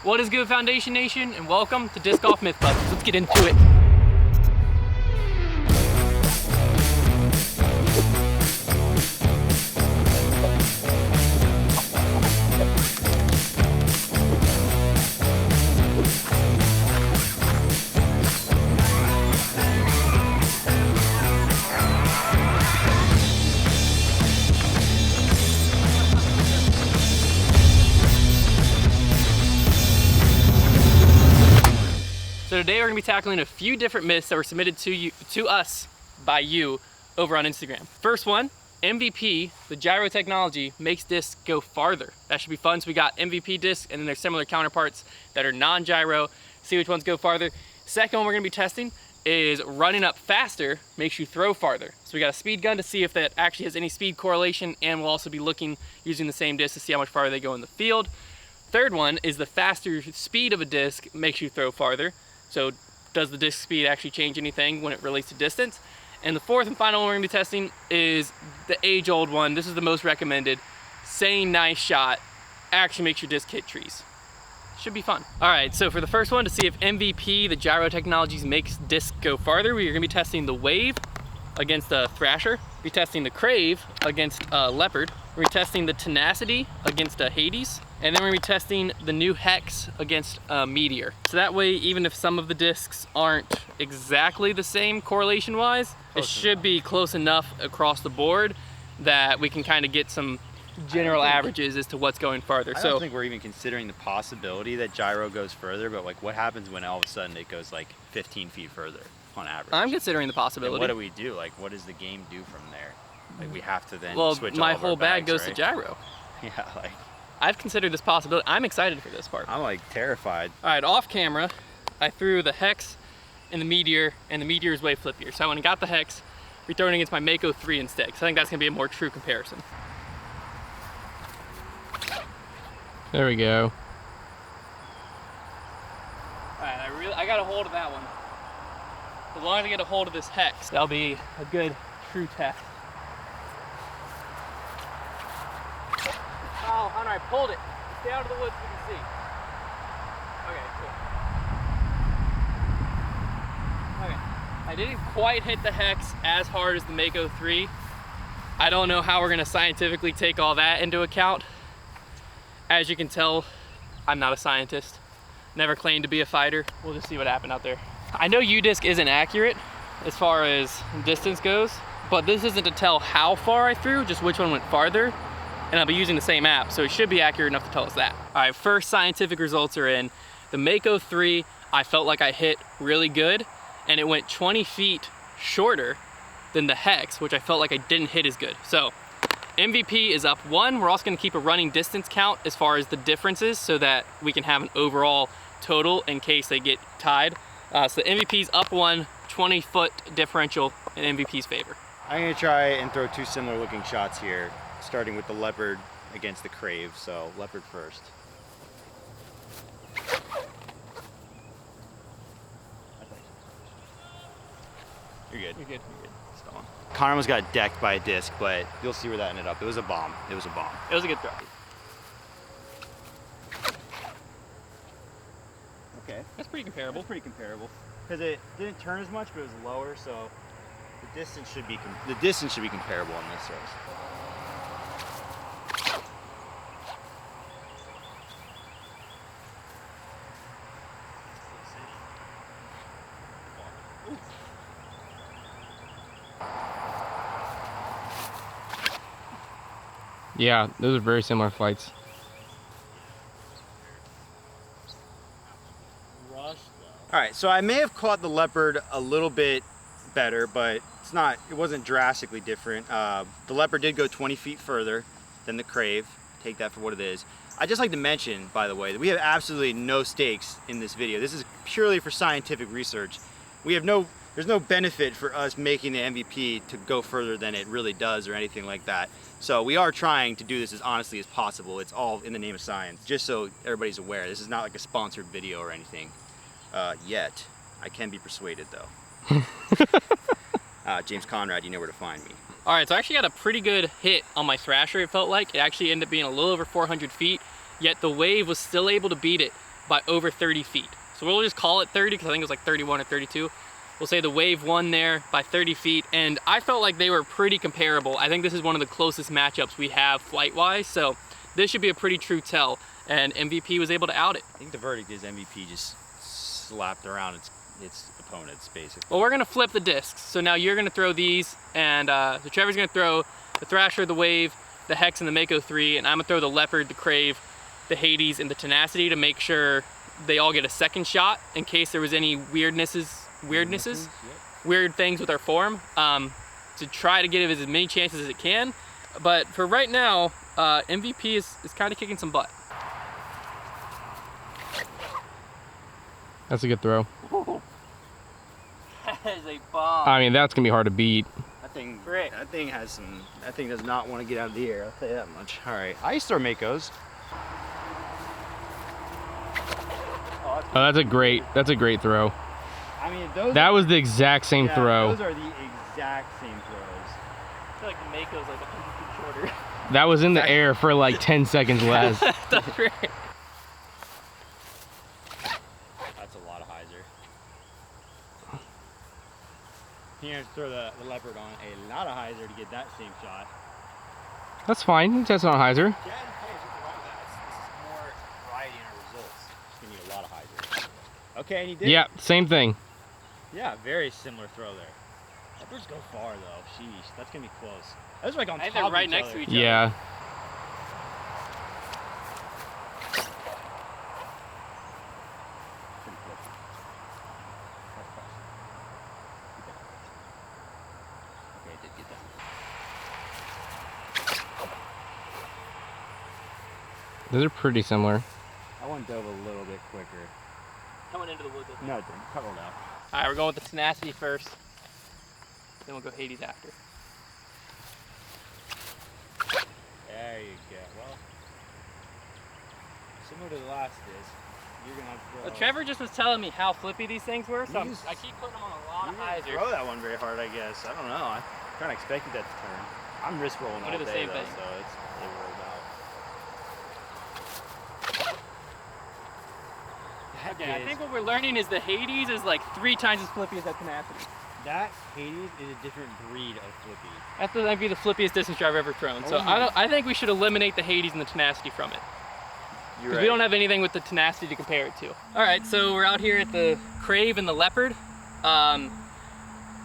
What is good, Foundation Nation, and welcome to Disc Golf Mythbusters. Let's get into it. So today we're going to be tackling a few different myths that were submitted to us by you over on Instagram. First one, MVP, the gyro technology, makes discs go farther. That should be fun. So we got MVP discs, and then there's similar counterparts that are non-gyro. See which ones go farther. Second one we're going to be testing is running up faster makes you throw farther. So we got a speed gun to see if that actually has any speed correlation, and we'll also be looking using the same disc to see how much farther they go in the field. Third one is the faster speed of a disc makes you throw farther. So does the disc speed actually change anything when it relates to distance? And the fourth and final one we're gonna be testing is the age-old one. This is the most recommended. Saying nice shot actually makes your disc hit trees. Should be fun. All right, so for the first one, to see if MVP, the gyro technologies, makes disc go farther, we're gonna be testing the Wave against a Thrasher. We'll be testing the Crave against a Leopard. We're gonna be testing the Tenacity against a Hades. And then we're gonna be testing the new Hex against a Meteor. So that way, even if some of the discs aren't exactly the same correlation-wise, it should be close enough across the board that we can kind of get some general averages as to what's going farther. I don't think we're even considering the possibility that gyro goes further, but like what happens when all of a sudden it goes like 15 feet further on average? I'm considering the possibility. And what do we do? Like what does the game do from there? Like we have to then switch my all of our whole bag bags, goes right? to gyro. Yeah, like I've considered this possibility. I'm excited for this part. I'm like terrified. All right, off camera, I threw the Hex and the Meteor is way flippier. So when I got the Hex, we're throwing against my Mako 3 instead, because I think that's gonna be a more true comparison. There we go. All right, I got a hold of that one. As long as I get a hold of this Hex, that'll be a good true test. Oh, Hunter, I pulled it. Stay out of the woods so you can see. Okay, cool. Okay, I didn't quite hit the Hex as hard as the Mako 3. I don't know how we're gonna scientifically take all that into account. As you can tell, I'm not a scientist. Never claimed to be a fighter. We'll just see what happened out there. I know U-disc isn't accurate as far as distance goes, but this isn't to tell how far I threw, just which one went farther. And I'll be using the same app, so it should be accurate enough to tell us that. All right, first scientific results are in. The Mako 3, I felt like I hit really good, and it went 20 feet shorter than the Hex, which I felt like I didn't hit as good. So MVP is up 1. We're also gonna keep a running distance count as far as the differences so that we can have an overall total in case they get tied. So the MVP's up 1, 20-foot differential in MVP's favor. I'm gonna try and throw two similar looking shots here, starting with the Leopard against the Crave. So Leopard first. You're good. You're good, you're good. Still on. Connor almost got decked by a disc, but you'll see where that ended up. It was a bomb. It was a bomb. It was a good throw. Okay. That's pretty comparable. That's pretty comparable. Because it didn't turn as much, but it was lower, so the distance should be comparable on this race. Yeah, those are very similar flights. All right, so I may have caught the Leopard a little bit better, but it wasn't drastically different. The Leopard did go 20 feet further than the Crave. Take that for what it is. I'd just like to mention, by the way, that we have absolutely no stakes in this video. This is purely for scientific research. There's no benefit for us making the MVP to go further than it really does or anything like that. So we are trying to do this as honestly as possible. It's all in the name of science, just so everybody's aware. This is not like a sponsored video or anything yet. I can be persuaded though. James Conrad, you know where to find me. All right, so I actually got a pretty good hit on my Thrasher, it felt like. It actually ended up being a little over 400 feet, yet the Wave was still able to beat it by over 30 feet. So we'll just call it 30 because I think it was like 31 or 32. We'll say the wave won there by 30 feet, and I felt like they were pretty comparable. I think this is one of the closest matchups we have flight-wise, so this should be a pretty true tell, and MVP was able to out it. I think the verdict is MVP just slapped around its opponents, basically. Well, we're gonna flip the discs. So now you're gonna throw these, and so Trevor's gonna throw the Thrasher, the Wave, the Hex, and the Mako 3, and I'm gonna throw the Leopard, the Crave, the Hades, and the Tenacity to make sure they all get a second shot in case there was any weird things with our form, to try to give it as many chances as it can. But for right now, MVP is kind of kicking some butt. That's a good throw. That is a bomb. I mean, that's gonna be hard to beat. That thing has some. That thing does not want to get out of the air. I'll tell you that much. All right, I used to throw Makos. Oh, that's a great throw. I mean, those. That was the exact same throw. Those are the exact same throws. I feel like the Mako's like 100 feet shorter. That was in the air for like 10 seconds less. That's right. That's a lot of hyzer. You have to throw the Leopard on a lot of hyzer to get that same shot. That's fine. You can test it on hyzer. Yeah, hey, this is more variety in our results. You need a lot of hyzer. Okay, and he did. Yeah, same thing. Yeah, very similar throw there. Leopards go far though. Sheesh, that's gonna be close. Those are like on I think top they're right of each next other. to each other. Yeah. Okay, it did get that. Those are pretty similar. That one dove a little bit quicker. Coming into the woods. No, it didn't. Cuddled out. All right, we're going with the Tenacity first. Then we'll go Hades after. There you go. Well, similar to the last disc, you're gonna have to throw. Well, Trevor just was telling me how flippy these things were, so You just- I keep putting them on a lot You of didn't hyzer. throw that one very hard, I guess. I don't know. I kind of expected that to turn. I'm risk rolling I all do the day same though, thing. so it's it rolled out. Okay, I think what we're learning is the Hades is like 3 times as flippy as that Tenacity. That Hades is a different breed of flippy. That might be the flippiest distance drive I've ever thrown. So I think we should eliminate the Hades and the Tenacity from it. You're Because right. we don't have anything with the Tenacity to compare it to. All right, so we're out here at the Crave and the Leopard.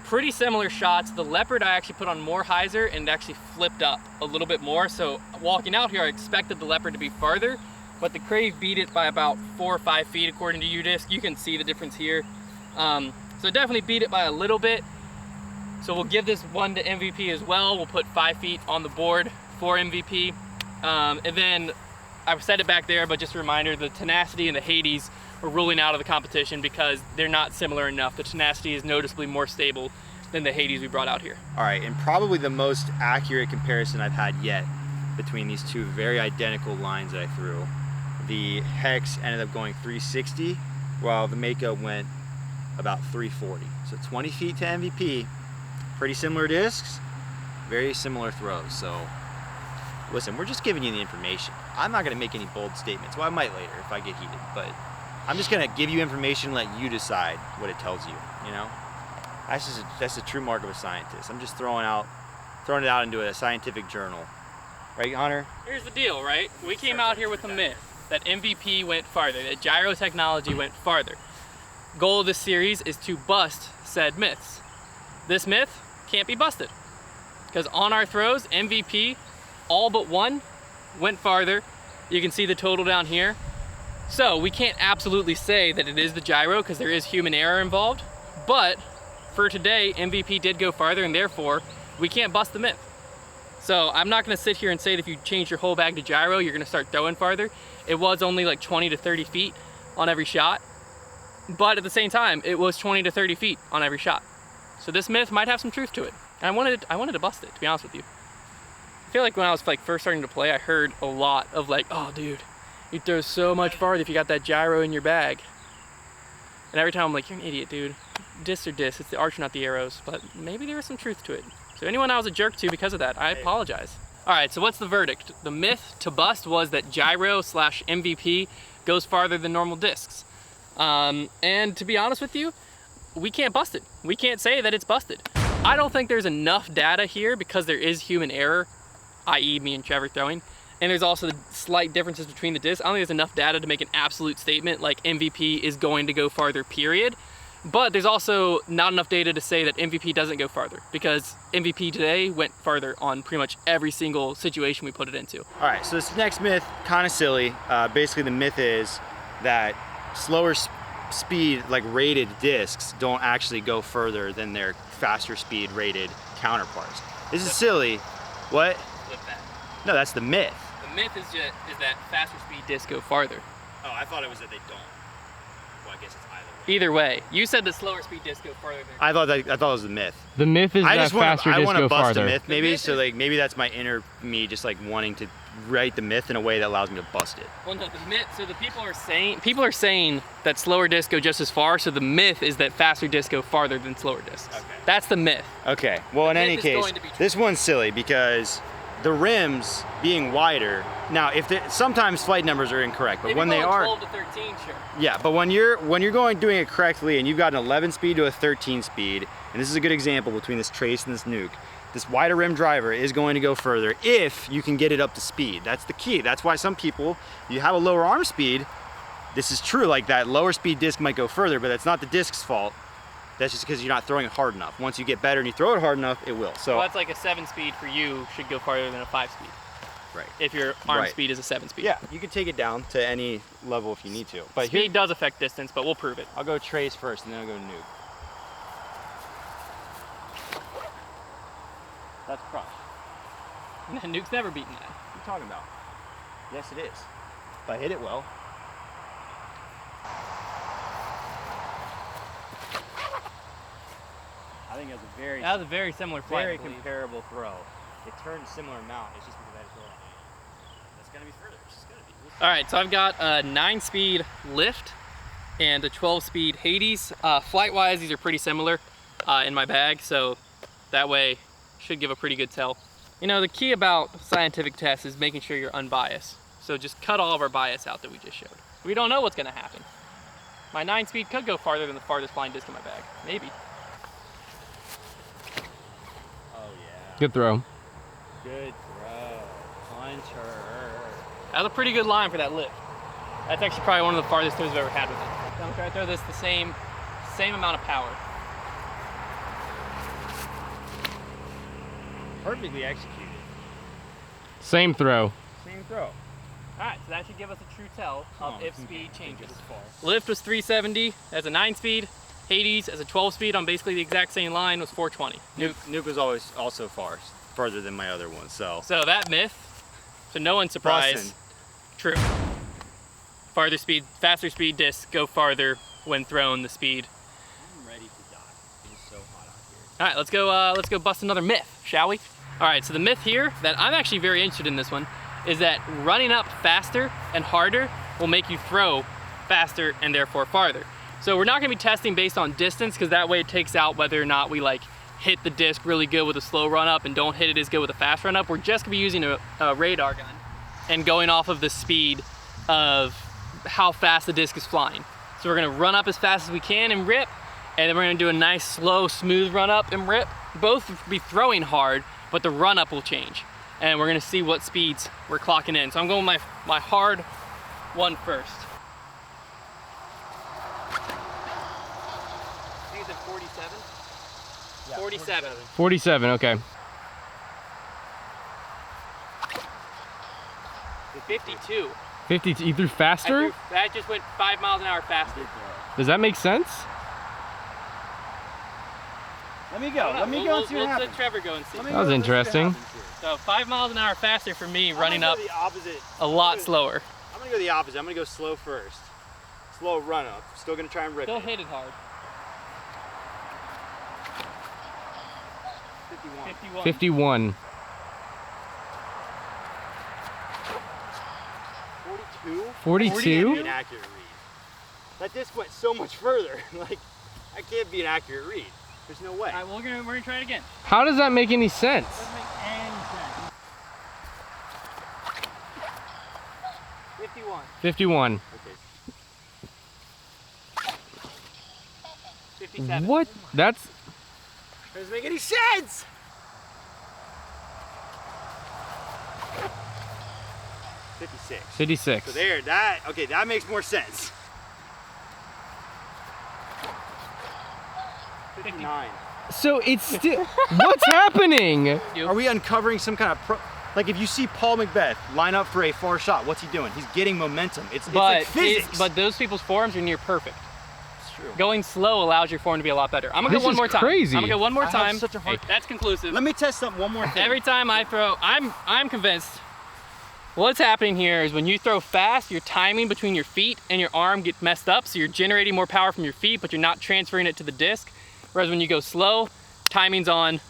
Pretty similar shots. The Leopard I actually put on more hyzer and actually flipped up a little bit more. So walking out here, I expected the Leopard to be farther, but the Crave beat it by about 4 or 5 feet according to UDisc. You can see the difference here. So definitely beat it by a little bit. So we'll give this one to MVP as well. We'll put 5 feet on the board for MVP. And then I've said it back there, but just a reminder, the Tenacity and the Hades are ruling out of the competition because they're not similar enough. The Tenacity is noticeably more stable than the Hades we brought out here. All right, and probably the most accurate comparison I've had yet between these two very identical lines that I threw. The Hex ended up going 360, while the Mako went about 340. So 20 feet to MVP, pretty similar discs, very similar throws. So listen, we're just giving you the information. I'm not gonna make any bold statements. Well, I might later if I get heated, but I'm just gonna give you information and let you decide what it tells you, you know? That's the true mark of a scientist. I'm just throwing it out into a scientific journal. Right, Hunter? Here's the deal, right? We came out here with a myth that MVP went farther, that gyro technology went farther. Goal of this series is to bust said myths. This myth can't be busted because on our throws, MVP, all but one, went farther. You can see the total down here. So we can't absolutely say that it is the gyro because there is human error involved, but for today, MVP did go farther and therefore we can't bust the myth. So I'm not gonna sit here and say that if you change your whole bag to gyro, you're gonna start throwing farther. It was only like 20 to 30 feet on every shot, but at the same time, it was 20 to 30 feet on every shot. So this myth might have some truth to it. And I wanted to bust it, to be honest with you. I feel like when I was like first starting to play, I heard a lot of like, oh dude, you throw so much farther if you got that gyro in your bag. And every time I'm like, you're an idiot, dude. Discs are discs, it's the archer, not the arrows. But maybe there was some truth to it. So anyone I was a jerk to because of that, I apologize. All right, so what's the verdict? The myth to bust was that gyro / MVP goes farther than normal discs. And to be honest with you, we can't bust it. We can't say that it's busted. I don't think there's enough data here because there is human error, i.e. me and Trevor throwing, and there's also the slight differences between the discs. I don't think there's enough data to make an absolute statement like MVP is going to go farther, period. But there's also not enough data to say that MVP doesn't go farther, because MVP today went farther on pretty much every single situation we put it into. All right, so this next myth, kind of silly. Basically the myth is that slower speed, like rated discs, don't actually go further than their faster speed rated counterparts. This is silly. What? Flip that. No, that's the myth. The myth is that faster speed discs go farther. Oh, I thought it was that they don't. Well, I guess it's either way. Either way, you said that slower speed discs go farther than... I thought it was the myth. The myth is that faster I discs want to go bust farther. a myth, maybe. myth So is- like maybe that's my inner me, just like wanting to write the myth in a way that allows me to bust it. Well, no, the myth, so the people are saying that slower discs go just as far, so the myth is that faster discs go farther than slower discs. Okay. That's the myth. Okay. Well, in myth any is case, going to be true. this one's silly because the rims being wider. Now, sometimes flight numbers are incorrect, but If when you're they going are, 12 to 13, sure. yeah. But when you're doing it correctly, and you've got an 11 speed to a 13 speed, and this is a good example between this Trace and this Nuke. This wider rim driver is going to go further if you can get it up to speed. That's the key. That's why some people, you have a lower arm speed. This is true. Like that lower speed disc might go further, but that's not the disc's fault. That's just because you're not throwing it hard enough. Once you get better and you throw it hard enough, it will. So Well, that's like a 7 speed for you should go farther than a 5 speed. right. If your arm Right. speed is a 7 speed. Yeah, you can take it down to any level if you need to. But Speed does affect distance, but we'll prove it. I'll go Trace first, and then I'll go Nuke. That's crush. Nuke's never beaten that. What are you talking about? Yes, it is. If I hit it well. I think that's a very, That was a very similar flight. very I believe. comparable throw. It turned a similar amount. It's just because I had to throw it. That's gonna be further. It's just gonna be. All right, so I've got a 9-speed lift and a 12-speed Hades. Flight-wise, these are pretty similar in my bag, so that way should give a pretty good tell. You know, the key about scientific tests is making sure you're unbiased. So just cut all of our bias out that we just showed. We don't know what's gonna happen. My 9-speed could go farther than the farthest flying disc in my bag, maybe. Oh yeah. Good throw. Good throw, Hunter. That was a pretty good line for that lift. That's actually probably one of the farthest throws I've ever had with it. So I'm trying to throw this the same amount of power. Perfectly executed. Same throw. Same throw. All right, so that should give us a true tell of Oh, if okay. speed changes. This far. Lift was 370 as a 9-speed. Hades as a 12-speed on basically the exact same line was 420. Nuke was always also further than my other one. So So that myth, to no one's surprise, Bussin'. true. Faster speed discs go farther when thrown the speed. I'm ready to die. It is so hot out here. All right, let's go bust another myth, shall we? All right, so the myth here that I'm actually very interested in this one is that running up faster and harder will make you throw faster and therefore farther. So we're not gonna be testing based on distance because that way it takes out whether or not we like hit the disc really good with a slow run up and don't hit it as good with a fast run up. We're just gonna be using a radar gun and going off of the speed of how fast the disc is flying. So we're gonna run up as fast as we can and rip, and then we're gonna do a nice, slow, smooth run up and rip. Both will be throwing hard, but the run up will change. And we're gonna see what speeds we're clocking in. So I'm going with my hard one first. I think it's at 47? Yeah, 47. 47, okay. 52. 50, you threw faster? That just went 5 miles an hour faster. Does that make sense? Let me go. Let me go and see what Let's happens. let Trevor go and see. Let me That was go and see what interesting. happens here. So 5 miles an hour faster for me, I'm running gonna up go the opposite. a lot slower. I'm gonna go the opposite. I'm gonna go slow first. Slow run up. Still gonna try and rip Still it. hit it hard. 51. 51. 51. 42? 42? An accurate read. That disc went so much further. Like, that can't be an accurate read. There's no way. All right, well, we're gonna try it again. How does that make any sense? Doesn't make any sense. 51. 51. Okay, 57. What? That's Doesn't make any sense. 56. 56. So there, okay, that makes more sense. 59. So it's still. What's happening? Are we uncovering some kind of like if you see Paul Macbeth line up for a far shot, what's he doing? He's getting momentum. It's like physics. But those people's forms are near perfect. It's true. Going slow allows your form to be a lot better. I'm gonna go one more time. Crazy. I'm gonna go one more I have time. such a hard- That's conclusive. Let me test something one more thing. Every time I throw, I'm convinced what's happening here is when you throw fast, your timing between your feet and your arm gets messed up, so you're generating more power from your feet, but you're not transferring it to the disc. Whereas when you go slow, timing's on.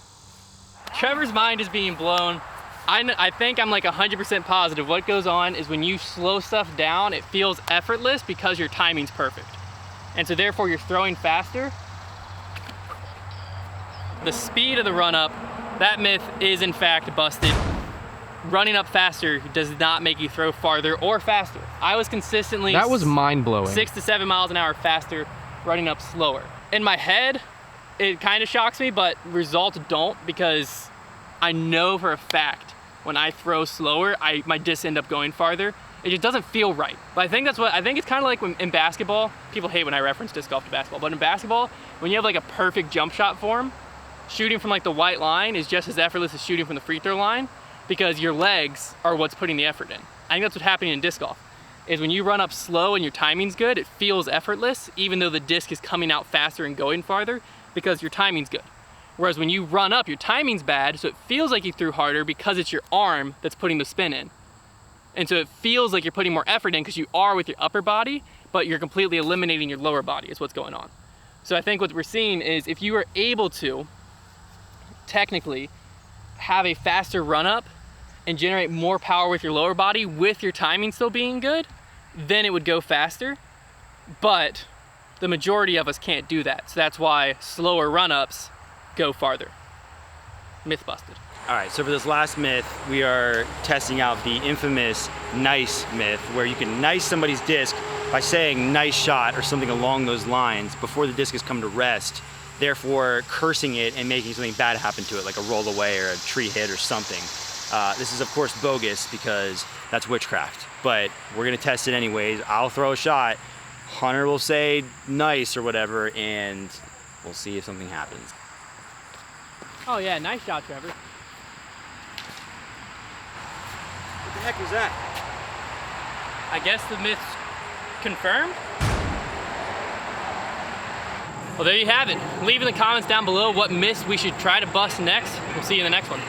Trevor's mind is being blown. I think I'm like 100% positive what goes on is when you slow stuff down, it feels effortless because your timing's perfect. And so therefore you're throwing faster. The speed of the run up, that myth is in fact busted. Running up faster does not make you throw farther or faster. I was consistently That was mind blowing. 6 to 7 miles an hour faster running up slower. In my head, it kind of shocks me, but results don't, because I know for a fact when I throw slower, my discs end up going farther. It just doesn't feel right. But I think it's kind of like when in basketball, people hate when I reference disc golf to basketball, but in basketball, when you have like a perfect jump shot form, shooting from like the white line is just as effortless as shooting from the free throw line, because your legs are what's putting the effort in. I think that's what's happening in disc golf, is when you run up slow and your timing's good, it feels effortless, even though the disc is coming out faster and going farther, because your timing's good. Whereas when you run up, your timing's bad, so it feels like you threw harder because it's your arm that's putting the spin in. And so it feels like you're putting more effort in because you are with your upper body, but you're completely eliminating your lower body is what's going on. So I think what we're seeing is if you are able to technically have a faster run up and generate more power with your lower body with your timing still being good, then it would go faster. But the majority of us can't do that. So that's why slower run-ups go farther. Myth busted. All right, so for this last myth, we are testing out the infamous nice myth, where you can nice somebody's disc by saying nice shot or something along those lines before the disc has come to rest, therefore cursing it and making something bad happen to it, like a roll away or a tree hit or something. This is of course bogus because that's witchcraft, but we're gonna test it anyways. I'll throw a shot, Hunter will say nice or whatever, and we'll see if something happens. Oh yeah, nice shot, Trevor. What the heck was that? I guess the myth's confirmed. Well, there you have it. Leave in the comments down below what myths we should try to bust next. We'll see you in the next one.